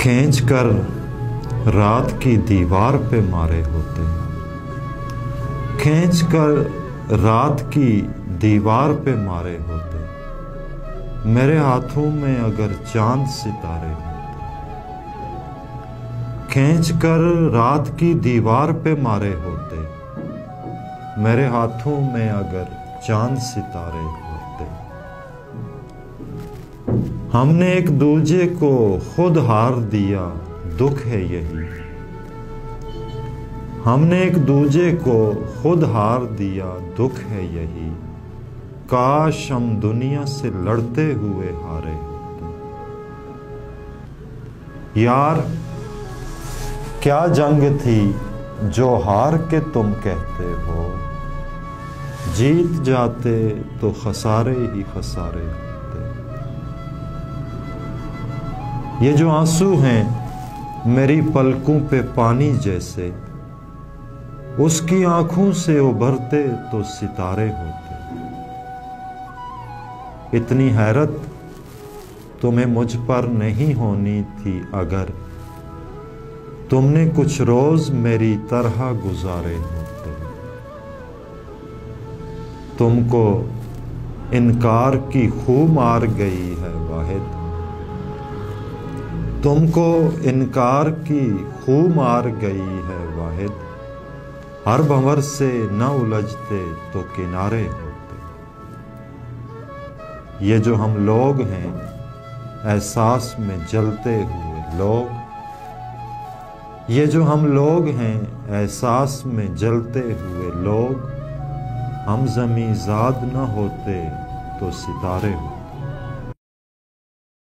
کھینچ کر رات کی دیوار پہ مارے ہوتے، کھینچ کر رات کی دیوار پہ مارے ہوتے، میرے ہاتھوں میں اگر چاند ستارے ہوتے، کھینچ کر رات کی دیوار پہ مارے ہوتے، میرے ہاتھوں میں اگر چاند ستارے ہوتے۔ ہم نے ایک دوجے کو خود ہار دیا، دکھ ہے یہی، ہم نے ایک دوجے کو خود ہار دیا، دکھ ہے یہی، کاش ہم دنیا سے لڑتے ہوئے ہارے ہوتے۔ یار کیا جنگ تھی جو ہار کے تم کہتے ہو، جیت جاتے تو خسارے ہی خسارے ہوتے۔ یہ جو آنسو ہیں میری پلکوں پہ پانی جیسے، اس کی آنکھوں سے ابھرتے تو ستارے ہوتے۔ اتنی حیرت تمہیں مجھ پر نہیں ہونی تھی اگر تم نے کچھ روز میری طرح گزارے ہوتے۔ تم کو انکار کی خو مار گئی ہے واحد، تم کو انکار کی خو مار گئی ہے واحد، ہر بھنور سے نہ الجھتے تو کنارے ہوتے۔ یہ جو ہم لوگ ہیں احساس میں جلتے ہوئے لوگ، یہ جو ہم لوگ ہیں احساس میں جلتے ہوئے لوگ، ہم زمیں زاد نہ ہوتے تو ستارے ہوتے۔